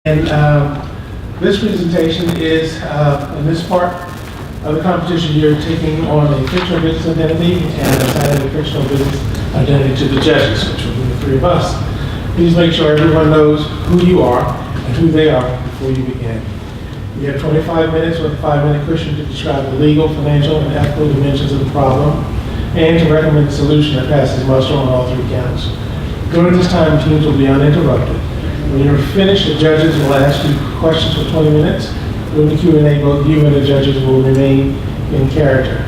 And this presentation is, in this part of the competition, you're taking on a fictional business identity and assigning a fictional business identity to the judges, which will be the three of us. Please make sure everyone knows who you are and who they are before you begin. You have 25 minutes with a 5-minute cushion to describe the legal, financial, and ethical dimensions of the problem and to recommend a solution that passes muster on all three counts. During this time, teams will be uninterrupted. When you're finished, the judges will ask you questions for 20 minutes. During the Q&A, both you and the judges will remain in character.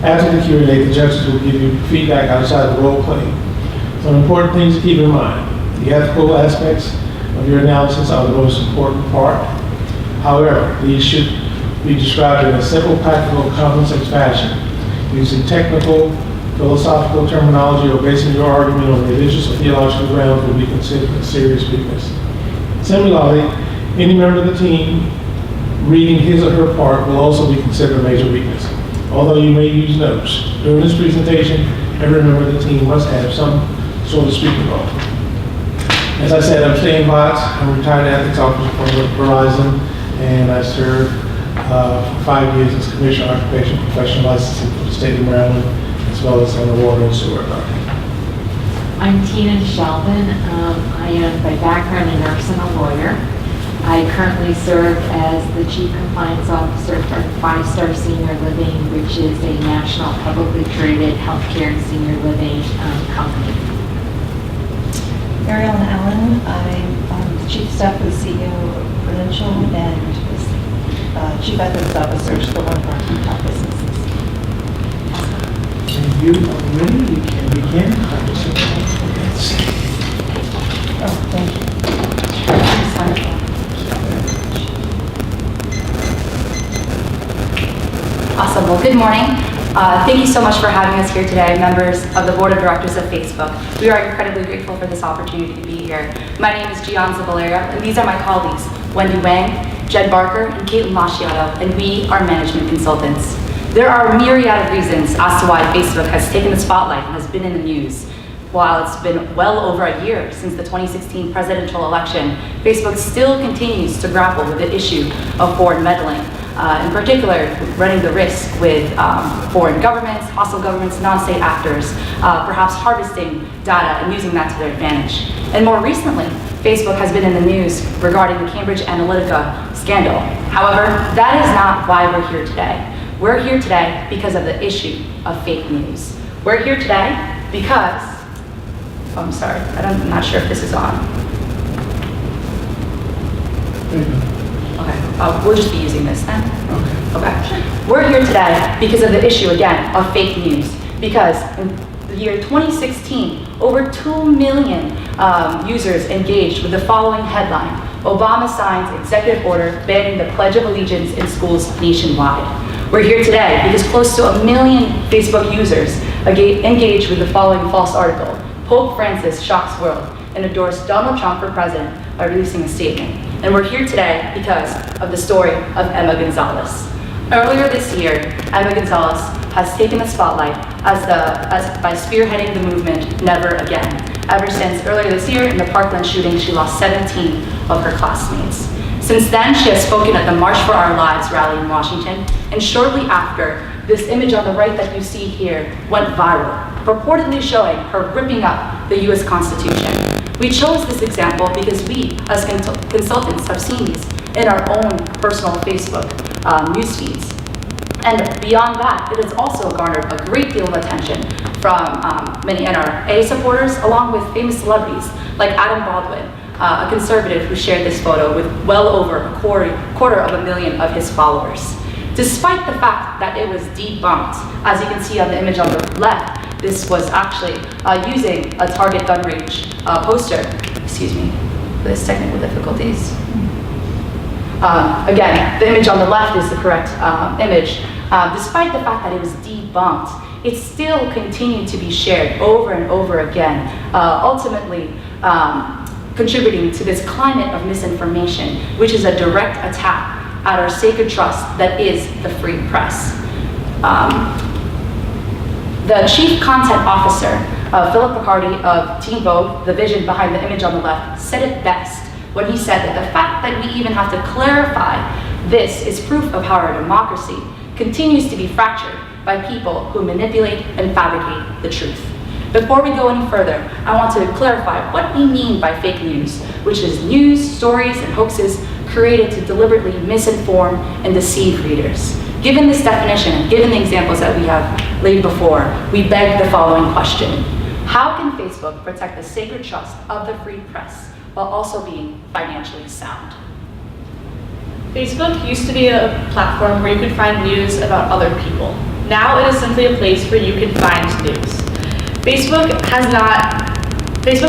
After the Q&A, the judges will give you feedback outside the role play. Some important things to keep in mind. The ethical aspects of your analysis are the most important part. However, these should be described in a simple, practical, common sense fashion. Using technical, philosophical terminology or basing your argument on religious or theological grounds will be considered a serious weakness. Similarly, any member of the team reading his or her part will also be considered a major weakness. Although you may use notes, during this presentation, every member of the team must have some sort of speaking role. As I said, I'm Shane Botts. I'm a retired ethics officer from Verizon, and I served for 5 years as Commissioner of Occupation Professional Licensing for the state of Maryland, as well as on the Water and Sewer Authority. I'm Tina Sheldon. I am by background a nurse and a lawyer. I currently serve as the Chief Compliance Officer for 5-Star Senior Living, which is a national publicly traded healthcare and senior living company. Mary Ellen Allen. I'm the Chief Staff of the CEO of Prudential and Chief Ethics Officer for one of our key top businesses. If you are ready, you can begin. Oh, thank you. Awesome. Well, good morning. Thank you so much for having us here today, members of the Board of Directors of Facebook. We are incredibly grateful for this opportunity to be here. My name is Gianza Valeria, and these are my colleagues, Wendy Wang, Jed Barker, and Caitlin Lasciato, and we are management consultants. There are a myriad of reasons as to why Facebook has taken the spotlight and has been in the news. While it's been well over a year since the 2016 presidential election, Facebook still continues to grapple with the issue of foreign meddling. In particular, running the risk with foreign governments, hostile governments, non-state actors, perhaps harvesting data and using that to their advantage. And more recently, Facebook has been in the news regarding the Cambridge Analytica scandal. However, that is not why we're here today. We're here today because of the issue of fake news. We're here today because, I'm sorry, I'm not sure if this is on. Okay, we'll just be using this then. Okay. We're here today because of the issue, again, of fake news. Because in the year 2016, over 2 million users engaged with the following headline: Obama signs executive order banning the Pledge of Allegiance in schools nationwide. We're here today because close to 1 million Facebook users engaged with the following false article: Pope Francis shocks world and endorsed Donald Trump for president by releasing a statement. And we're here today because of the story of Emma Gonzalez. Earlier this year, Emma Gonzalez has taken the spotlight by spearheading the movement Never Again. Ever since earlier this year in the Parkland shooting, she lost 17 of her classmates. Since then, she has spoken at the March for Our Lives rally in Washington, and shortly after, this image on the right that you see here went viral, purportedly showing her ripping up the US Constitution. We chose this example because we, as consultants, have seen these in our own personal Facebook news feeds. And beyond that, it has also garnered a great deal of attention from many NRA supporters, along with famous celebrities like Adam Baldwin, a conservative who shared this photo with well over a quarter of a million of his followers. Despite the fact that it was debunked, as you can see on the image on the left, this was actually using a Target gun range poster. Excuse me, there's technical difficulties. Again, the image on the left is the correct image. Despite the fact that it was debunked, it still continued to be shared over and over again, ultimately contributing to this climate of misinformation, which is a direct attack at our sacred trust that is the free press. The Chief Content Officer, Philip Picardi of Teen Vogue, the vision behind the image on the left, said it best when he said that the fact that we even have to clarify this is proof of how our democracy continues to be fractured by people who manipulate and fabricate the truth. Before we go any further, I want to clarify what we mean by fake news, which is news, stories, and hoaxes created to deliberately misinform and deceive readers. Given this definition and given the examples that we have laid before, we beg the following question. How can Facebook protect the sacred trust of the free press while also being financially sound? Facebook used to be a platform where you could find news about other people. Now it is simply a place where you can find news. Facebook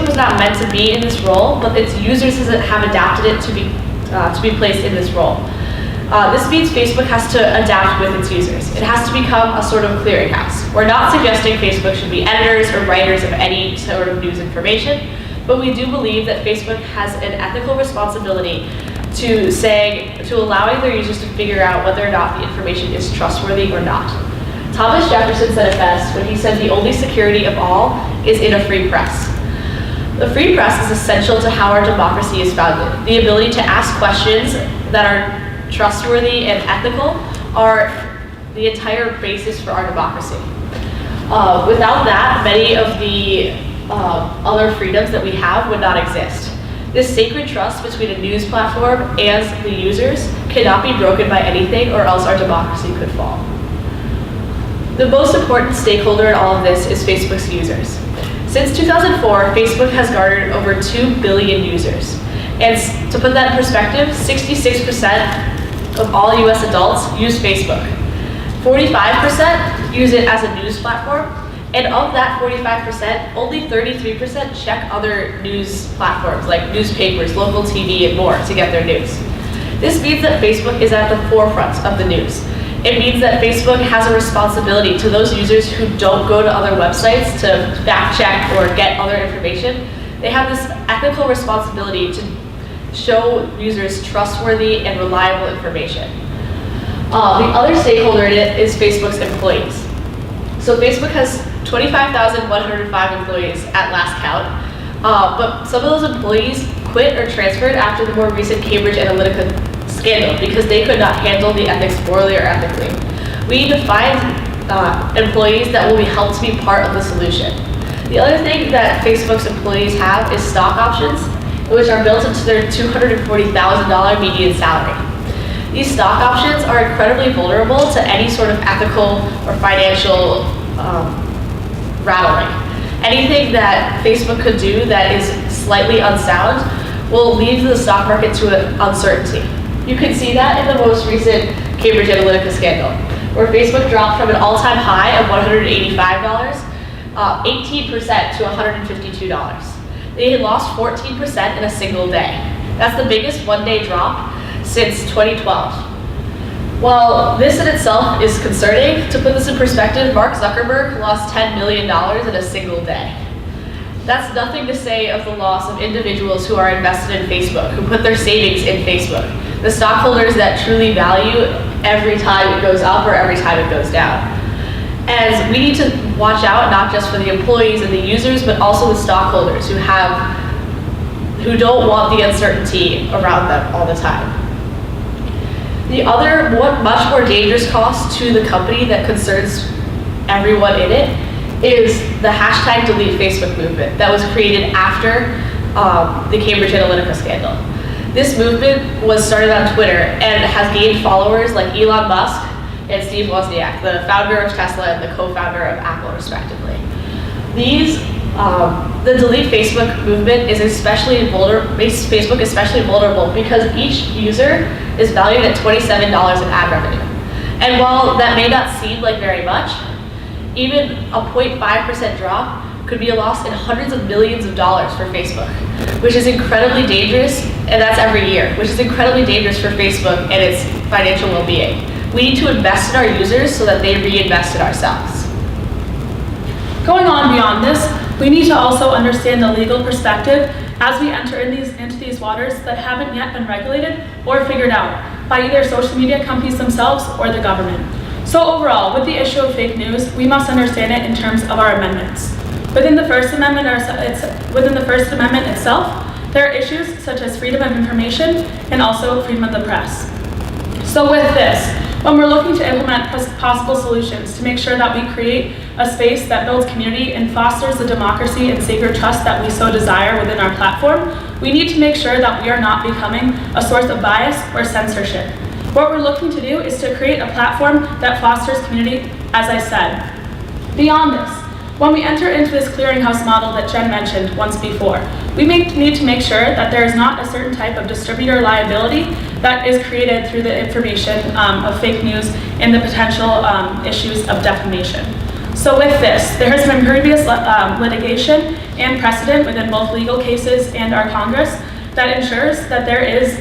was not meant to be in this role, but its users have adapted it to be placed in this role. This means Facebook has to adapt with its users. It has to become a sort of clearinghouse. We're not suggesting Facebook should be editors or writers of any sort of news information, but we do believe that Facebook has an ethical responsibility to allowing their users to figure out whether or not the information is trustworthy or not. Thomas Jefferson said it best when he said the only security of all is in a free press. The free press is essential to how our democracy is founded. The ability to ask questions that are trustworthy and ethical are the entire basis for our democracy. Without that, many of the other freedoms that we have would not exist. This sacred trust between a news platform and the users cannot be broken by anything, or else our democracy could fall. The most important stakeholder in all of this is Facebook's users. Since 2004, Facebook has garnered over 2 billion users. And to put that in perspective, 66% of all US adults use Facebook. 45% use it as a news platform, and of that 45%, only 33% check other news platforms like newspapers, local TV, and more to get their news. This means that Facebook is at the forefront of the news. It means that Facebook has a responsibility to those users who don't go to other websites to fact check or get other information. They have this ethical responsibility to show users trustworthy and reliable information. The other stakeholder in it is Facebook's employees. So Facebook has 25,105 employees at last count, but some of those employees quit or transferred after the more recent Cambridge Analytica scandal because they could not handle the ethics morally or ethically. We need to find employees that will be helped to be part of the solution. The other thing that Facebook's employees have is stock options, which are built into their $240,000 median salary. These stock options are incredibly vulnerable to any sort of ethical or financial rattling. Anything that Facebook could do that is slightly unsound will lead the stock market to uncertainty. You can see that in the most recent Cambridge Analytica scandal, where Facebook dropped from an all-time high of $185, 18% to $152. They had lost 14% in a single day. That's the biggest one-day drop since 2012. While this in itself is concerning, to put this in perspective, Mark Zuckerberg lost $10 million in a single day. That's nothing to say of the loss of individuals who are invested in Facebook, who put their savings in Facebook, the stockholders that truly value every time it goes up or every time it goes down. And we need to watch out not just for the employees and the users, but also the stockholders who don't want the uncertainty around them all the time. The other much more dangerous cost to the company that concerns everyone in it is the hashtag delete Facebook movement that was created after the Cambridge Analytica scandal. This movement was started on Twitter and has gained followers like Elon Musk and Steve Wozniak, the founder of Tesla and the co-founder of Apple, respectively. The delete Facebook movement is makes Facebook especially vulnerable because each user is valued at $27 in ad revenue. And while that may not seem like very much, even a 0.5% drop could be a loss in hundreds of millions of dollars for Facebook, which is incredibly dangerous, and that's every year, which is incredibly dangerous for Facebook and its financial well-being. We need to invest in our users so that they reinvest in ourselves. Going on beyond this, we need to also understand the legal perspective as we enter into these waters that haven't yet been regulated or figured out by either social media companies themselves or the government. So overall, with the issue of fake news, we must understand it in terms of our amendments. Within the First Amendment itself, There are issues such as freedom of information and also freedom of the press. So with this, when we're looking to implement possible solutions to make sure that we create a space that builds community and fosters the democracy and sacred trust that we so desire within our platform, we need to make sure that we are not becoming a source of bias or censorship. What we're looking to do is to create a platform that fosters community, as I said. Beyond this, when we enter into this clearinghouse model that Jen mentioned once before, we need to make sure that there is not a certain type of distributor liability that is created through the information of fake news and the potential issues of defamation. So with this, there has been previous litigation and precedent within both legal cases and our Congress that ensures that there is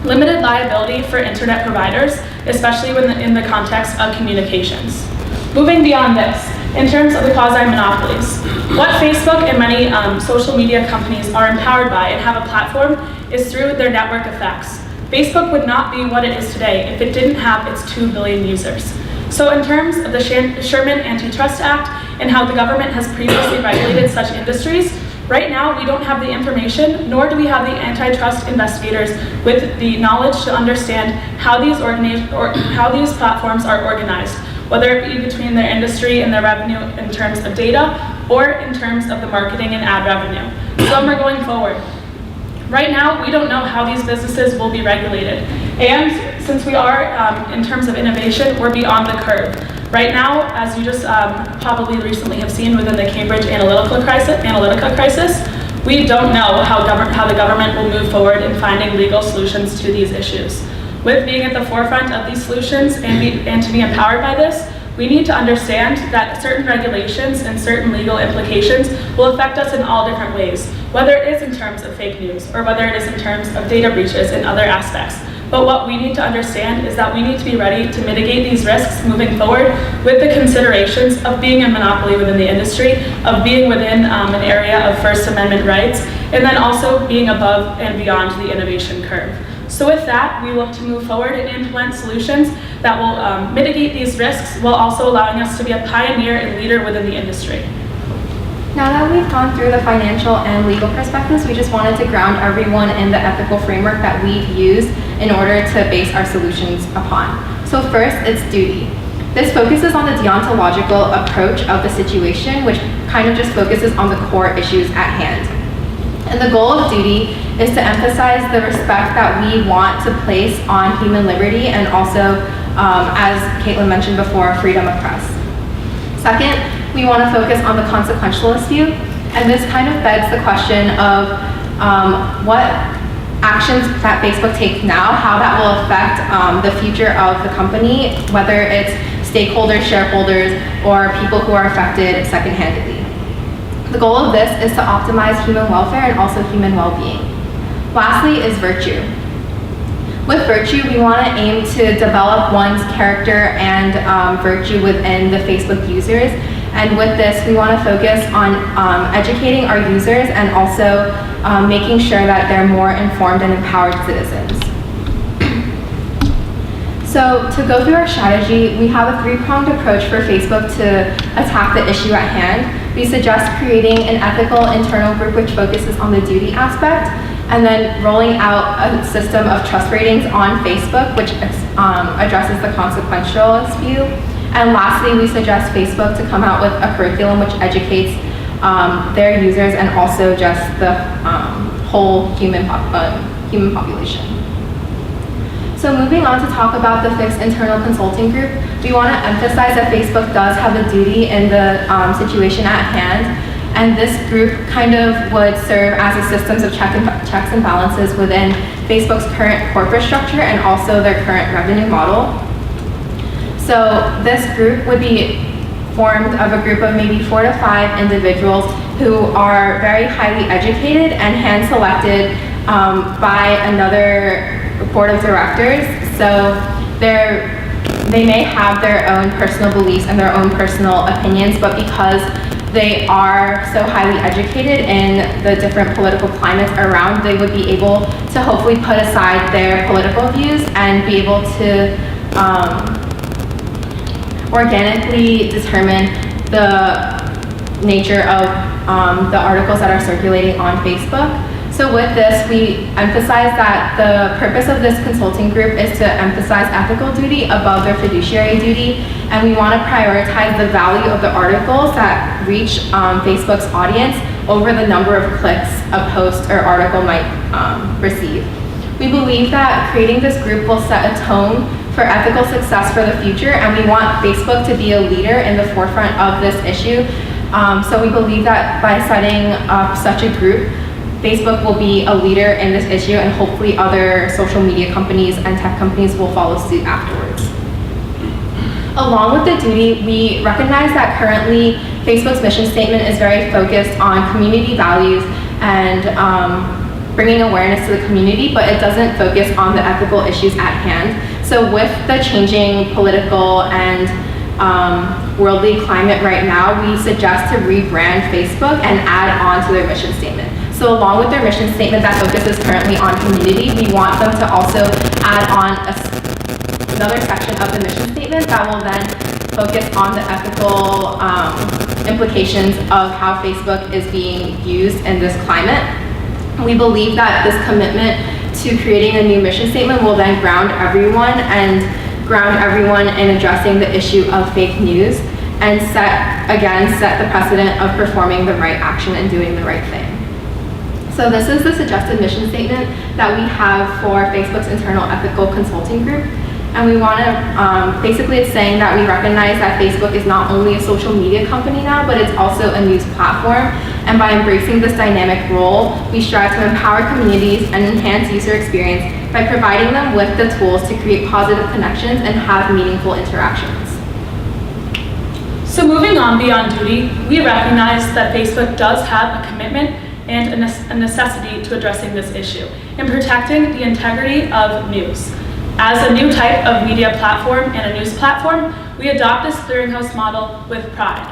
limited liability for internet providers, especially in the context of communications. Moving beyond this, in terms of the quasi-monopolies, what Facebook and many social media companies are empowered by and have a platform is through their network effects. Facebook would not be what it is today if it didn't have its 2 billion users. So in terms of the Sherman Antitrust Act and how the government has previously regulated such industries, right now we don't have the information, nor do we have the antitrust investigators with the knowledge to understand how these platforms are organized, whether it be between their industry and their revenue in terms of data or in terms of the marketing and ad revenue. So when we're going forward, right now we don't know how these businesses will be regulated. And since we are, in terms of innovation, we're beyond the curve. Right now, as you just probably recently have seen within the Cambridge Analytica crisis, we don't know how the government will move forward in finding legal solutions to these issues. With being at the forefront of these solutions and to be empowered by this, we need to understand that certain regulations and certain legal implications will affect us in all different ways, whether it is in terms of fake news or whether it is in terms of data breaches and other aspects. But what we need to understand is that we need to be ready to mitigate these risks moving forward with the considerations of being a monopoly within the industry, of being within an area of First Amendment rights, and then also being above and beyond the innovation curve. So with that, we look to move forward and implement solutions that will mitigate these risks while also allowing us to be a pioneer and leader within the industry. Now that we've gone through the financial and legal perspectives, we just wanted to ground everyone in the ethical framework that we've used in order to base our solutions upon. So first, it's duty. This focuses on the deontological approach of the situation, which kind of just focuses on the core issues at hand. And the goal of duty is to emphasize the respect that we want to place on human liberty and also, as Caitlin mentioned before, freedom of press. Second, we want to focus on the consequentialist view, and this kind of begs the question of what actions that Facebook takes now, how that will affect the future of the company, whether it's stakeholders, shareholders, or people who are affected second-handedly. The goal of this is to optimize human welfare and also human well-being. Lastly is virtue. With virtue, we want to aim to develop one's character and virtue within the Facebook users. And with this, we want to focus on educating our users and also making sure that they're more informed and empowered citizens. So to go through our strategy, we have a three-pronged approach for Facebook to attack the issue at hand. We suggest creating an ethical internal group which focuses on the duty aspect, and then rolling out a system of trust ratings on Facebook which addresses the consequentialist view. And lastly, we suggest Facebook to come out with a curriculum which educates their users and also just the whole human population. So moving on to talk about the fixed internal consulting group, we want to emphasize that Facebook does have a duty in the situation at hand, and this group kind of would serve as a systems of checks and balances within Facebook's current corporate structure and also their current revenue model. So this group would be formed of a group of maybe 4 to 5 individuals who are very highly educated and hand-selected by another board of directors. So they may have their own personal beliefs and their own personal opinions, but because they are so highly educated in the different political climates around, they would be able to hopefully put aside their political views and be able to organically determine the nature of the articles that are circulating on Facebook. So with this, we emphasize that the purpose of this consulting group is to emphasize ethical duty above their fiduciary duty, and we want to prioritize the value of the articles that reach Facebook's audience over the number of clicks a post or article might receive. We believe that creating this group will set a tone for ethical success for the future, and we want Facebook to be a leader in the forefront of this issue. So we believe that by setting up such a group, Facebook will be a leader in this issue, and hopefully other social media companies and tech companies will follow suit afterwards. Along with the duty, we recognize that currently Facebook's mission statement is very focused on community values and bringing awareness to the community, but it doesn't focus on the ethical issues at hand. So with the changing political and worldly climate right now, we suggest to rebrand Facebook and add on to their mission statement. So along with their mission statement that focuses currently on community, we want them to also add on another section of the mission statement that will then focus on the ethical implications of how Facebook is being used in this climate. We believe that this commitment to creating a new mission statement will then ground everyone in addressing the issue of fake news and set the precedent of performing the right action and doing the right thing. So this is the suggested mission statement that we have for Facebook's internal ethical consulting group. And we want to, basically it's saying that we recognize that Facebook is not only a social media company now, but it's also a news platform. And by embracing this dynamic role, we strive to empower communities and enhance user experience by providing them with the tools to create positive connections and have meaningful interactions. So moving on beyond duty, we recognize that Facebook does have a commitment and a necessity to addressing this issue in protecting the integrity of news. As a new type of media platform and a news platform, we adopt this clearinghouse model with pride.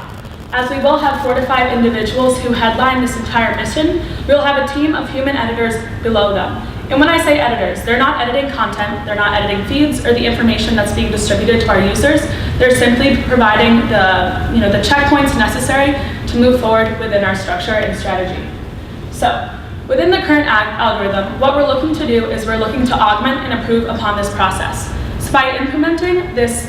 As we will have 4 to 5 individuals who headline this entire mission, we'll have a team of human editors below them. And when I say editors, they're not editing content, they're not editing feeds or the information that's being distributed to our users. They're simply providing the checkpoints necessary to move forward within our structure and strategy. So, within the current algorithm, what we're looking to do is we're looking to augment and improve upon this process. So by implementing this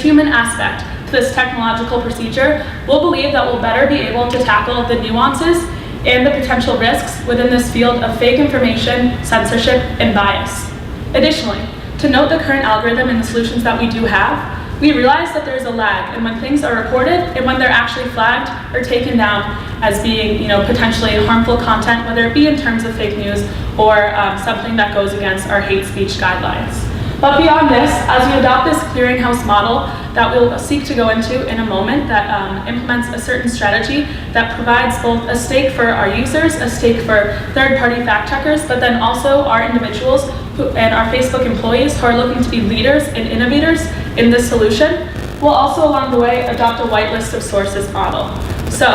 human aspect to this technological procedure, we'll believe that we'll better be able to tackle the nuances and the potential risks within this field of fake information, censorship, and bias. Additionally, to note the current algorithm and the solutions that we do have, we realize that there's a lag in when things are reported and when they're actually flagged or taken down as being, potentially harmful content, whether it be in terms of fake news or something that goes against our hate speech guidelines. But beyond this, as we adopt this clearinghouse model that we'll seek to go into in a moment that implements a certain strategy that provides both a stake for our users, a stake for third-party fact checkers, but then also our individuals and our Facebook employees who are looking to be leaders and innovators in this solution, we'll also along the way adopt a whitelist of sources model. So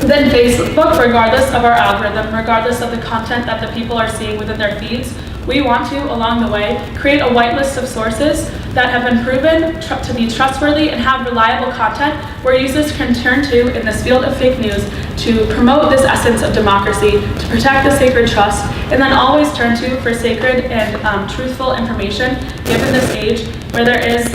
then Facebook, regardless of our algorithm, regardless of the content that the people are seeing within their feeds, we want to, along the way, create a whitelist of sources that have been proven to be trustworthy and have reliable content where users can turn to in this field of fake news to promote this essence of democracy, to protect the sacred trust, and then always turn to for sacred and truthful information given this age where there is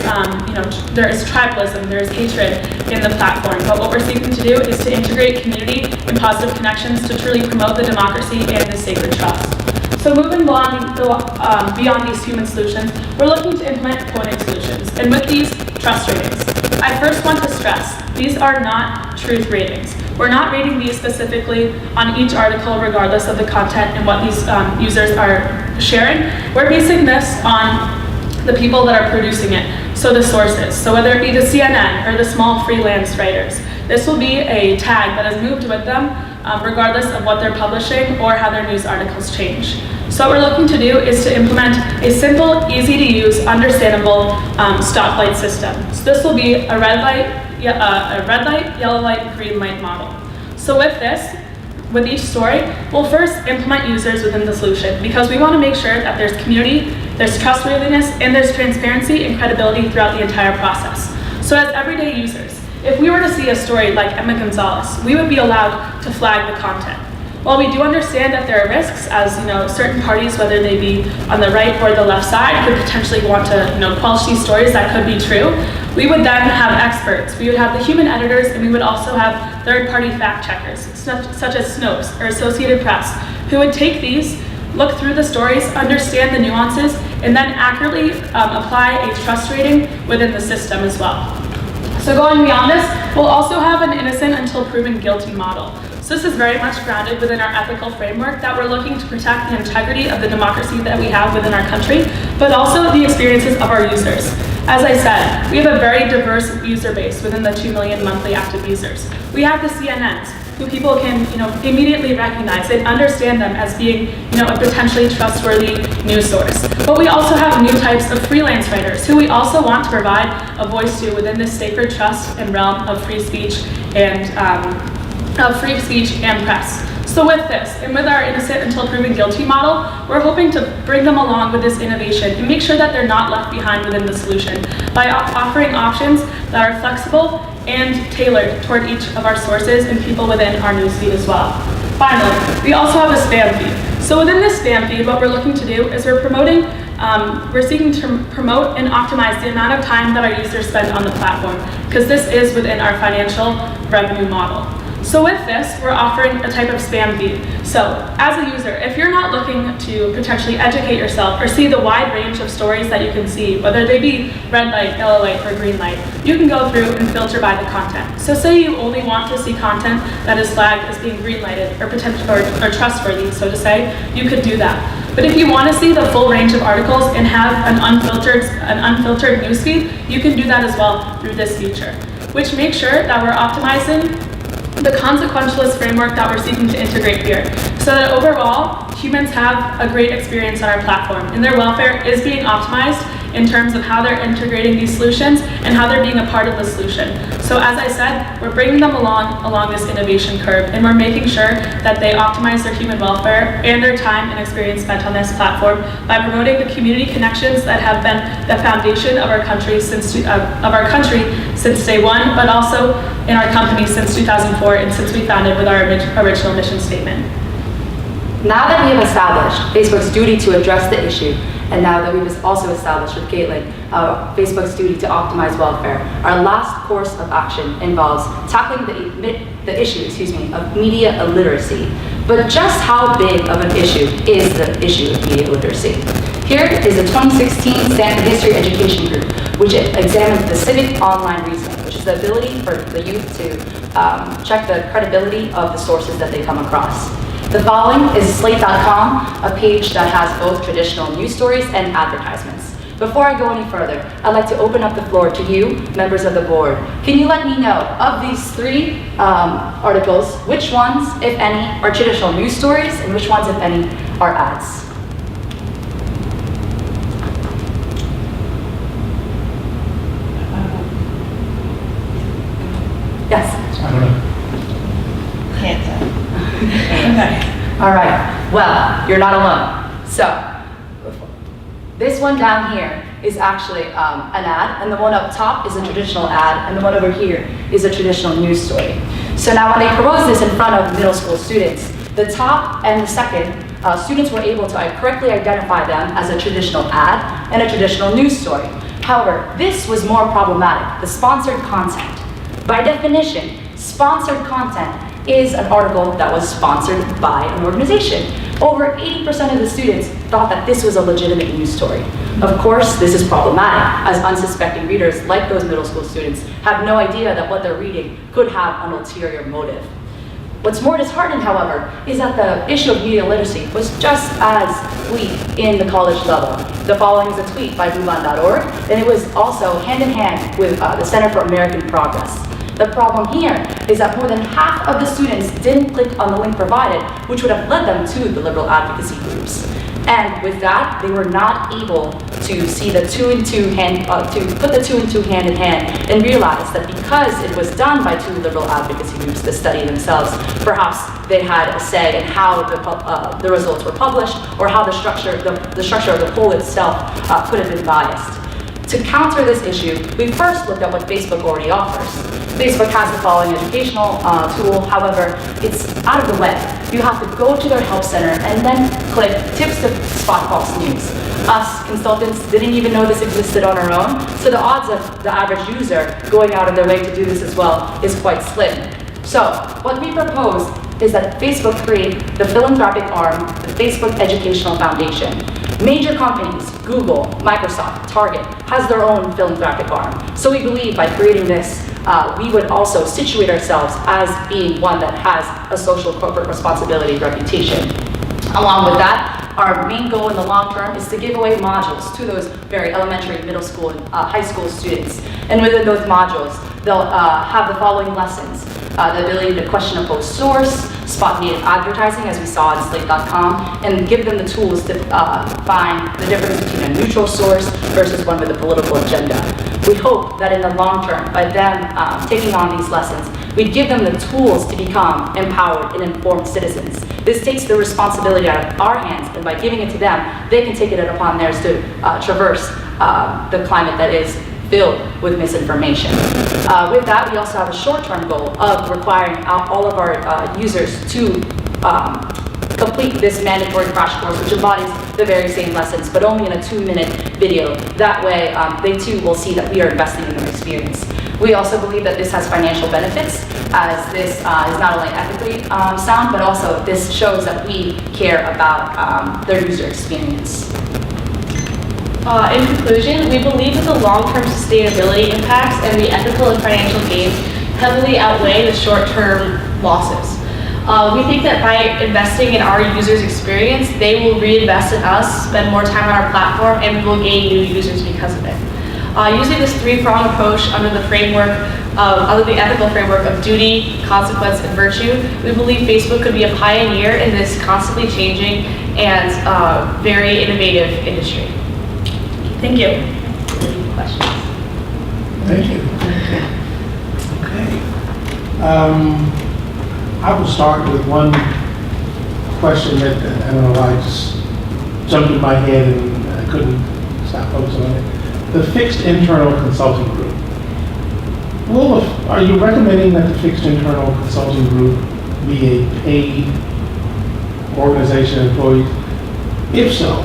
tribalism, there is hatred in the platform. But what we're seeking to do is to integrate community and positive connections to truly promote the democracy and the sacred trust. So moving beyond these human solutions, we're looking to implement coding solutions. And with these trust ratings, I first want to stress, these are not truth ratings. We're not rating these specifically on each article regardless of the content and what these users are sharing. We're basing this on the people that are producing it, so the sources. So whether it be the CNN or the small freelance writers, this will be a tag that is moved with them regardless of what they're publishing or how their news articles change. So what we're looking to do is to implement a simple, easy to use, understandable stoplight system. So this will be a red light, yellow light, green light model. So with each story, we'll first implement users within the solution because we want to make sure that there's community, there's trustworthiness, and there's transparency and credibility throughout the entire process. So as everyday users, if we were to see a story like Emma Gonzalez, we would be allowed to flag the content. While we do understand that there are risks, as certain parties, whether they be on the right or the left side, could potentially want to quench these stories that could be true, we would then have experts. We would have the human editors, and we would also have third-party fact checkers, such as Snopes or Associated Press, who would take these, look through the stories, understand the nuances, and then accurately apply a trust rating within the system as well. So going beyond this, we'll also have an innocent until proven guilty model. So this is very much grounded within our ethical framework that we're looking to protect the integrity of the democracy that we have within our country, but also the experiences of our users. As I said, we have a very diverse user base within the 2 million monthly active users. We have the CNNs, who people can immediately recognize and understand them as being a potentially trustworthy news source. But we also have new types of freelance writers who we also want to provide a voice to within this sacred trust and realm of free speech and press. So with this, and with our innocent until proven guilty model, we're hoping to bring them along with this innovation and make sure that they're not left behind within the solution by offering options that are flexible and tailored toward each of our sources and people within our newsfeed as well. Finally, we also have a spam feed. So within this spam feed, what we're looking to do is we're seeking to promote and optimize the amount of time that our users spend on the platform, because this is within our financial revenue model. So with this, we're offering a type of spam feed. So as a user, if you're not looking to potentially educate yourself or see the wide range of stories that you can see, whether they be red light, yellow light, or green light, you can go through and filter by the content. So say you only want to see content that is flagged as being green lighted or or trustworthy, so to say, you could do that. But if you want to see the full range of articles and have an unfiltered newsfeed, you can do that as well through this feature, which makes sure that we're optimizing the consequentialist framework that we're seeking to integrate here, so that overall, humans have a great experience on our platform, and their welfare is being optimized in terms of how they're integrating these solutions and how they're being a part of the solution. So as I said, we're bringing them along this innovation curve, and we're making sure that they optimize their human welfare and their time and experience spent on this platform by promoting the community connections that have been the foundation of our country since day one, but also in our company since 2004 and since we founded with our original mission statement. Now that we have established Facebook's duty to address the issue, and now that we've also established with Caitlin Facebook's duty to optimize welfare, our last course of action involves tackling the issue of media illiteracy. But just how big of an issue is the issue of media literacy? Here is a 2016 Stanford History Education Group, which examines the civic online reasoning, which is the ability for the youth to check the credibility of the sources that they come across. The following is Slate.com, a page that has both traditional news stories and advertisements. Before I go any further, I'd like to open up the floor to you, members of the board. Can you let me know, of these three articles, which ones, if any, are traditional news stories, and which ones, if any, are ads? Yes? I don't know. Can't say. Okay. All right. Well, you're not alone. So, this one down here is actually an ad, and the one up top is a traditional ad, and the one over here is a traditional news story. So now when they proposed this in front of middle school students, the top and the second, students were able to correctly identify them as a traditional ad and a traditional news story. However, this was more problematic, the sponsored content. By definition, sponsored content is an article that was sponsored by an organization. Over 80% of the students thought that this was a legitimate news story. Of course, this is problematic, as unsuspecting readers, like those middle school students, have no idea that what they're reading could have an ulterior motive. What's more disheartening, however, is that the issue of media literacy was just as bleak in the college level. The following is a tweet by MoveOn.org, and it was also hand in hand with the Center for American Progress. The problem here is that more than half of the students didn't click on the link provided, which would have led them to the liberal advocacy groups. And with that, they were not able to see the to put the two and two hand in hand and realize that because it was done by two liberal advocacy groups, the study themselves, perhaps they had a say in how the results were published or how the structure of the poll itself could have been biased. To counter this issue, we first looked at what Facebook already offers. Facebook has the following educational tool, however, it's out of the way. you have to go to their help center and then click tips to spot false news. Us consultants didn't even know this existed on our own, so the odds of the average user going out of their way to do this as well is quite slim. So what we propose is that Facebook create the philanthropic arm, the Facebook Educational Foundation. Major companies, Google, Microsoft, Target, has their own philanthropic arm. So we believe by creating this, we would also situate ourselves as being one that has a social corporate responsibility reputation. Along with that, our main goal in the long term is to give away modules to those very elementary, middle school, and high school students. And within those modules, they'll have the following lessons. The ability to question a post source, spot native advertising, as we saw on Slate.com, and give them the tools to find the difference between a neutral source versus one with a political agenda. We hope that in the long term, by them taking on these lessons, we give them the tools to become empowered and informed citizens. This takes the responsibility out of our hands, and by giving it to them, they can take it upon theirs to traverse the climate that is filled with misinformation. With that, we also have a short-term goal of requiring all of our users to complete this mandatory crash course, which embodies the very same lessons, but only in a 2-minute video. That way, they too will see that we are investing in their experience. We also believe that this has financial benefits, as this is not only ethically sound, but also this shows that we care about their user experience. In conclusion, we believe that the long-term sustainability impacts and the ethical and financial gains heavily outweigh the short-term losses. We think that by investing in our users' experience, they will reinvest in us, spend more time on our platform, and we will gain new users because of it. Using this three-pronged approach under the ethical framework of duty, consequence, and virtue, we believe Facebook could be a pioneer in this constantly changing and very innovative industry. Thank you. Questions? Thank you. Okay. I will start with one question that I don't know why, just jumped in my head and I couldn't stop focusing on it. The fixed internal consulting group. Well, are you recommending that the fixed internal consulting group be a paid organization employee? If so,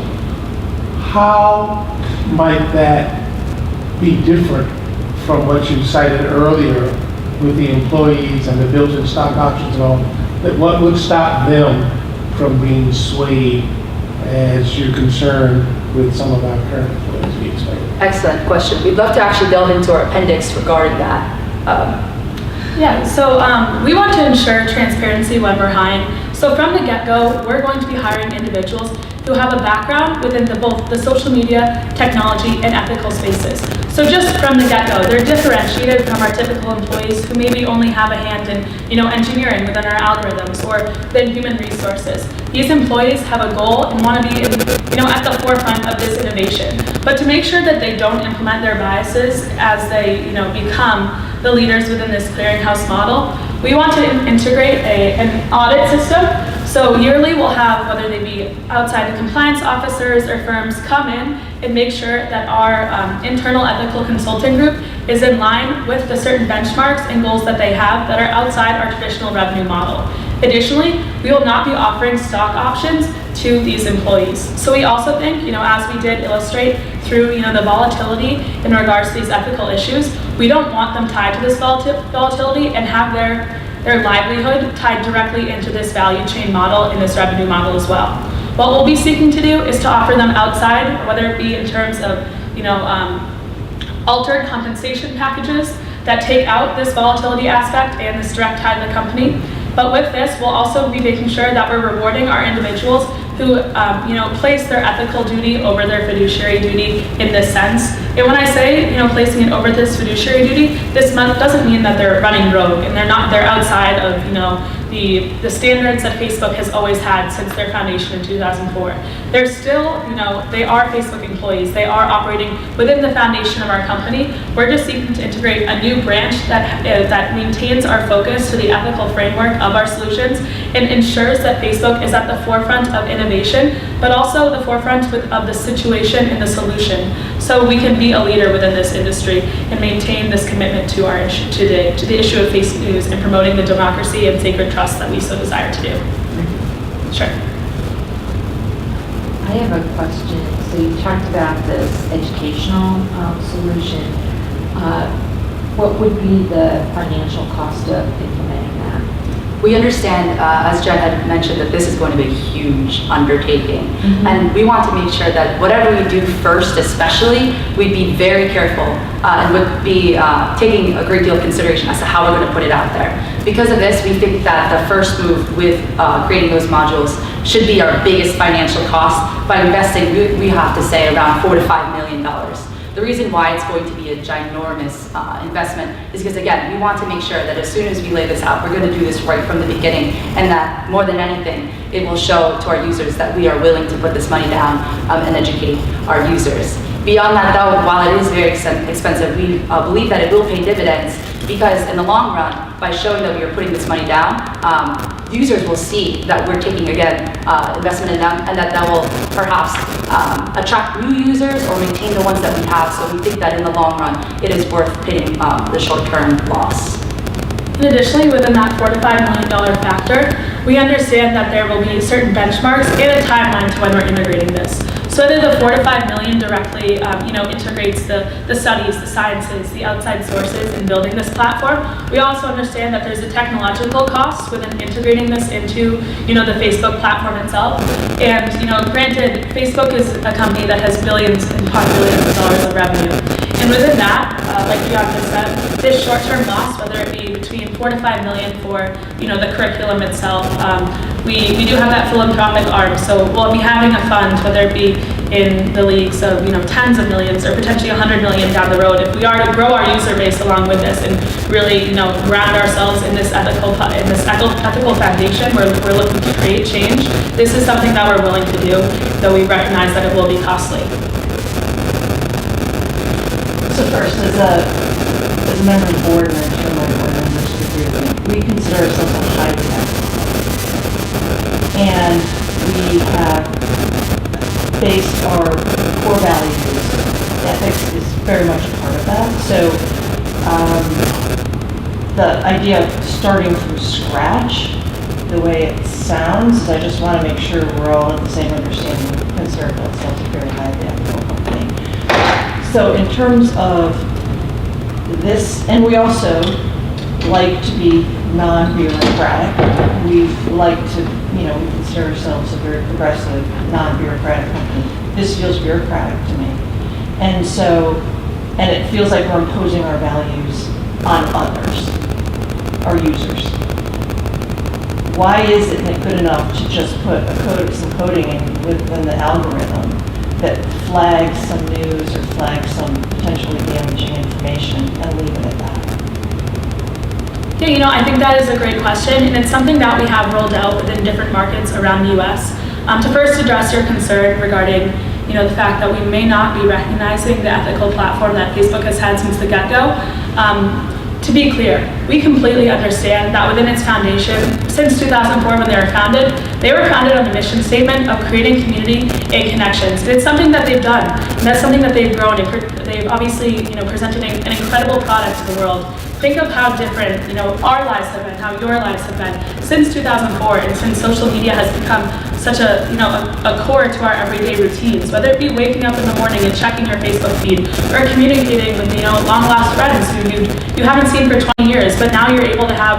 how might that be different from what you cited earlier with the employees and the built-in stock options and all? That what would stop them from being swayed as you're concerned with some of our current employees? We expect. Excellent question. We'd love to actually delve into our appendix regarding that. Yeah, so we want to ensure transparency when we're hiring. So from the get-go, we're going to be hiring individuals who have a background within both the social media, technology, and ethical spaces. So just from the get-go, they're differentiated from our typical employees who maybe only have a hand in, engineering within our algorithms or within human resources. These employees have a goal and want to be, at the forefront of this innovation. But to make sure that they don't implement their biases as they, become the leaders within this clearinghouse model, we want to integrate an audit system. So yearly we'll have, whether they be outside compliance officers or firms, come in and make sure that our internal ethical consulting group is in line with the certain benchmarks and goals that they have that are outside our traditional revenue model. Additionally, we will not be offering stock options to these employees. So we also think, as we did illustrate through, the volatility in regards to these ethical issues, we don't want them tied to this volatility and have their livelihood tied directly into this value chain model and this revenue model as well. What we'll be seeking to do is to offer them outside, whether it be in terms of, altered compensation packages that take out this volatility aspect and this direct tie to the company. But with this, we'll also be making sure that we're rewarding our individuals who, place their ethical duty over their fiduciary duty in this sense. And when I say, placing it over this fiduciary duty, this doesn't mean that they're running rogue and they're outside of, the standards that Facebook has always had since their foundation in 2004. They're still, they are Facebook employees. They are operating within the foundation of our company. We're just seeking to integrate a new branch that maintains our focus to the ethical framework of our solutions and ensures that Facebook is at the forefront of innovation, but also the forefront of the situation and the solution. So we can be a leader within this industry and maintain this commitment to our issue to the issue of fake news and promoting the democracy and sacred trust that we so desire to do. Sure. I have a question. So you talked about this educational solution. What would be the financial cost of implementing that? We understand, as Jen had mentioned, that this is going to be a huge undertaking. And we want to make sure that whatever we do first, especially, we'd be very careful and would be taking a great deal of consideration as to how we're going to put it out there. Because of this, we think that the first move with creating those modules should be our biggest financial cost. By investing, we have to say around $4 to $5 million. The reason why it's going to be a ginormous investment is because, again, we want to make sure that as soon as we lay this out, we're going to do this right from the beginning, and that more than anything, it will show to our users that we are willing to put this money down and educate our users. Beyond that, though, while it is very expensive, we believe that it will pay dividends, because in the long run, by showing that we are putting this money down, users will see that we're taking, again, investment in them, and that will perhaps attract new users or maintain the ones that we have. So we think that in the long run, it is worth paying the short-term loss. And additionally, within that $4 to $5 million factor, we understand that there will be certain benchmarks and a timeline to when we're integrating this. So whether the $4 to $5 million directly, integrates the studies, the sciences, the outside sources in building this platform, we also understand that there's a technological cost within integrating this into, the Facebook platform itself. And, granted, Facebook is a company that has billions and billions of dollars of revenue. And within that, like Bianca said, this short-term loss, whether it be between $4 to $5 million for, the curriculum itself, we do have that philanthropic arm, so we'll be having a fund, whether it be in the leagues of tens of millions or potentially 100 million down the road. If we are to grow our user base along with this and really ground ourselves in this ethical foundation where we're looking to create change, this is something that we're willing to do, though we recognize that it will be costly. So first, as a member of the board and I'm sure my board members would agree with me, we consider ourselves a highly ethical company. And we have based our core values. Ethics is very much a part of that. So the idea of starting from scratch, the way it sounds, is I just want to make sure we're all at the same understanding. We consider ourselves a very highly ethical company. So in terms of this, and we also like to be non-bureaucratic. We like to, we consider ourselves a very progressive, non-bureaucratic company. This feels bureaucratic to me. And so, and it feels like we're imposing our values on others, our users. Why isn't it good enough to just put some coding in within the algorithm that flags some news or flags some potentially damaging information and leave it at that? Yeah, I think that is a great question, and it's something that we have rolled out within different markets around the U.S. To first address your concern regarding, the fact that we may not be recognizing the ethical platform that Facebook has had since the get-go. To be clear, we completely understand that within its foundation, since 2004 when they were founded on the mission statement of creating community and connections. And it's something that they've done, and that's something that they've grown. They've obviously, presented an incredible product to the world. Think of how different, our lives have been, how your lives have been since 2004, and since social media has become such a core to our everyday routines, whether it be waking up in the morning and checking your Facebook feed, or communicating with, long-lost friends who you haven't seen for 20 years, but now you're able to have,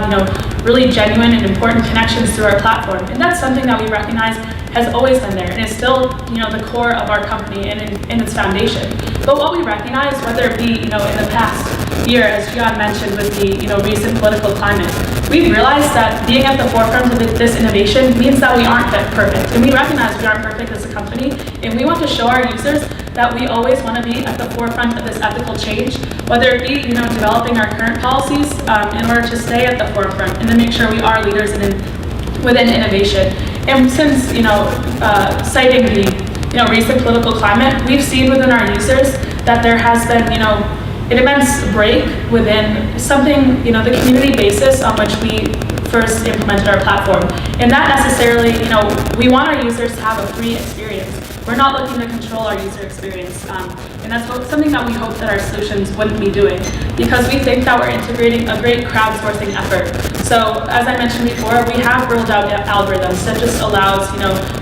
really genuine and important connections through our platform. And that's something that we recognize has always been there, and is still, the core of our company and in its foundation. But what we recognize, whether it be, in the past year, as John mentioned, with the, recent political climate, we've realized that being at the forefront of this innovation means that we aren't perfect. And we recognize we aren't perfect as a company, and we want to show our users that we always want to be at the forefront of this ethical change, whether it be, developing our current policies in order to stay at the forefront and to make sure we are leaders within innovation. And since, citing the, recent political climate, we've seen within our users that there has been, an immense break within something, the community basis on which we first implemented our platform. And that necessarily, we want our users to have a free experience. We're not looking to control our user experience. And that's something that we hope that our solutions wouldn't be doing, because we think that we're integrating a great crowdsourcing effort. So as I mentioned before, we have rolled out algorithms that just allows,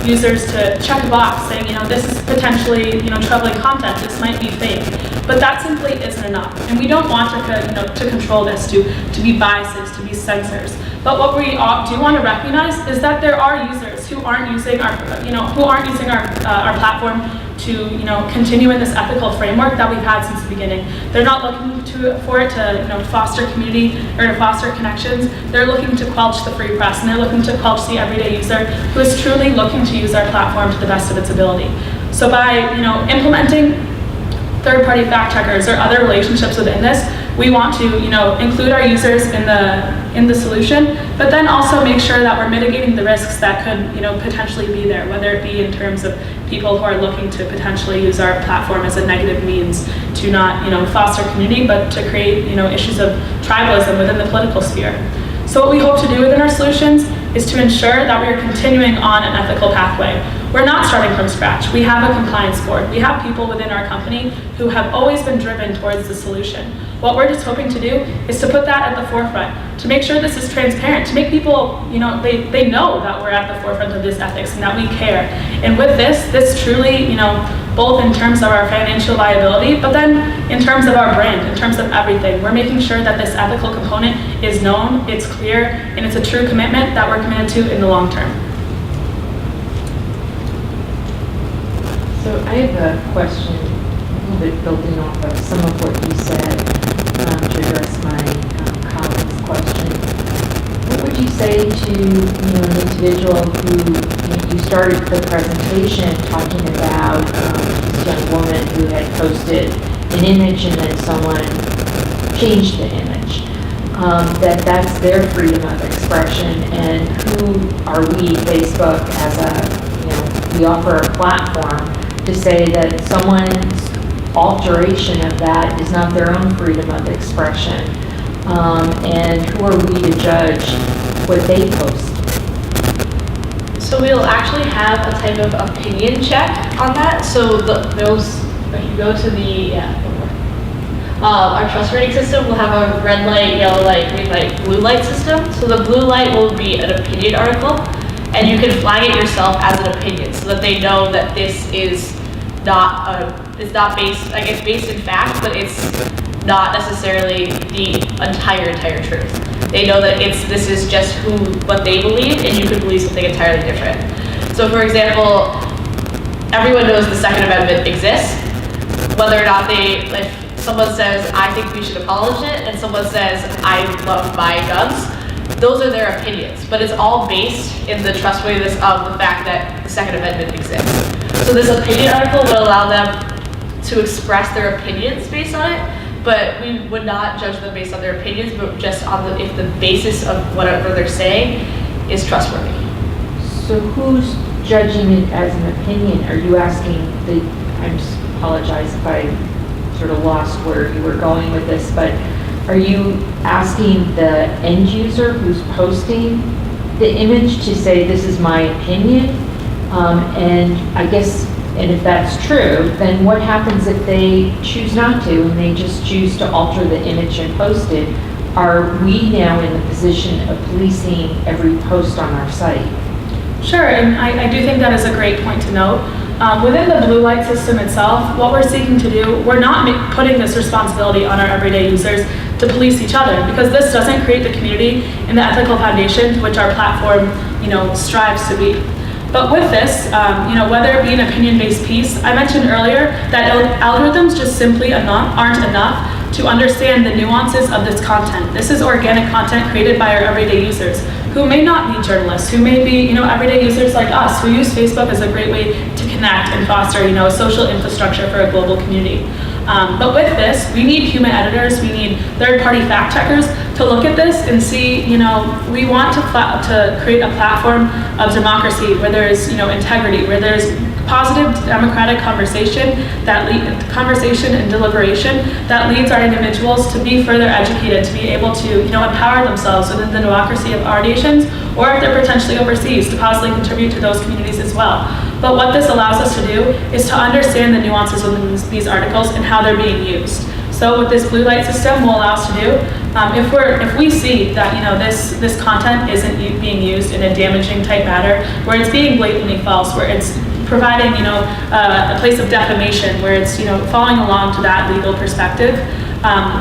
users to check a box saying, this is potentially, troubling content, this might be fake. But that simply isn't enough. And we don't want to control this, to be biases, to be censors. But what we do want to recognize is that there are users who aren't using our, our platform to, continue in this ethical framework that we've had since the beginning. They're not looking for it to, foster community or to foster connections. They're looking to quelch the free press, and they're looking to quelch the everyday user who is truly looking to use our platform to the best of its ability. So by, implementing third-party fact checkers or other relationships within this, we want to, include our users in the solution, but then also make sure that we're mitigating the risks that could, potentially be there, whether it be in terms of people who are looking to potentially use our platform as a negative means to not, foster community, but to create, issues of tribalism within the political sphere. So what we hope to do within our solutions is to ensure that we are continuing on an ethical pathway. We're not starting from scratch. We have a compliance board. We have people within our company who have always been driven towards the solution. What we're just hoping to do is to put that at the forefront, to make sure this is transparent, to make people, they know that we're at the forefront of this ethics and that we care. And with this truly, both in terms of our financial viability, but then in terms of our brand, in terms of everything, we're making sure that this ethical component is known, it's clear, and it's a true commitment that we're committed to in the long term. So I have a question, a little bit building off of some of what you said to address my colleague's question. What would you say to an individual who you started the presentation talking about this young woman who had posted an image and then someone changed the image? That's their freedom of expression, and who are we, Facebook, as we offer a platform to say that someone's alteration of that is not their own freedom of expression, and who are we to judge what they post? So we'll actually have a type of opinion check on that. So if you go to our trust rating system, will have a red light, yellow light, green light, blue light system. So the blue light will be an opinion article, and you can flag it yourself as an opinion so that they know that this is it's not based in fact, but it's not necessarily the entire truth. They know that this is just what they believe, and you could believe something entirely different. So for example, everyone knows the Second Amendment exists. Whether or not if someone says, I think we should abolish it, and someone says, I love my guns, those are their opinions, but it's all based in the trustworthiness of the fact that the Second Amendment exists. So this opinion article will allow them to express their opinions based on it, but we would not judge them based on their opinions, but just on if the basis of whatever they're saying is trustworthy. So who's judging it as an opinion? Are you asking I just apologize if I sort of lost where you were going with this, but are you asking the end user who's posting the image to say, this is my opinion? And I guess, and if that's true, then what happens if they choose not to and they just choose to alter the image and post it? Are we now in the position of policing every post on our site? Sure, and I do think that is a great point to note. Within the blue light system itself, what we're seeking to do, we're not putting this responsibility on our everyday users to police each other, because this doesn't create the community and the ethical foundation to which our platform, strives to be. But with this, whether it be an opinion-based piece, I mentioned earlier that algorithms just simply aren't enough to understand the nuances of this content. This is organic content created by our everyday users who may not be journalists, who may be, everyday users like us who use Facebook as a great way to connect and foster, a social infrastructure for a global community. But with this, we need human editors, we need third-party fact checkers to look at this and see, we want to create a platform of democracy where there is, integrity, where there's positive democratic conversation and deliberation that leads our individuals to be further educated, to be able to empower themselves within the democracy of our nations, or if they're potentially overseas, to possibly contribute to those communities as well. But what this allows us to do is to understand the nuances within these articles and how they're being used. So what this blue light system will allow us to do If we see that, you know, this content isn't being used in a damaging type manner, where it's being blatantly false, where it's providing, you know, a place of defamation, where it's, you know, following along to that legal perspective,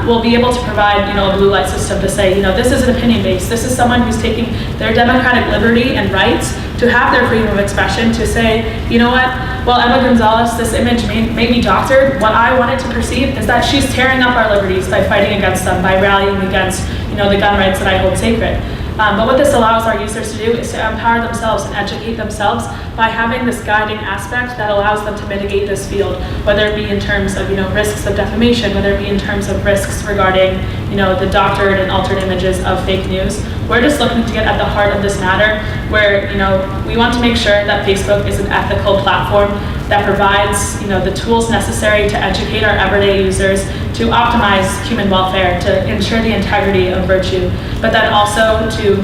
we'll be able to provide, you know, a blue light system to say, you know, this is an opinion based. This is someone who's taking their democratic liberty and rights to have their freedom of expression to say, you know what, well, Emma Gonzalez, this image may be doctored. What I wanted to perceive is that she's tearing up our liberties by fighting against them, by rallying against, you know, the gun rights that I hold sacred. But what this allows our users to do is to empower themselves and educate themselves by having this guiding aspect that allows them to mitigate this field, whether it be in terms of, you know, risks of defamation, whether it be in terms of risks regarding, you know, the doctored and altered images of fake news. We're just looking to get at the heart of this matter, where, you know, we want to make sure that Facebook is an ethical platform that provides, you know, the tools necessary to educate our everyday users, to optimize human welfare, to ensure the integrity of virtue, but then also to,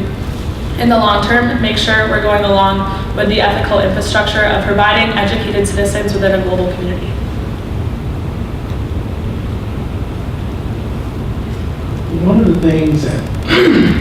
in the long term, make sure we're going along with the ethical infrastructure of providing educated citizens within a global community. One of the things that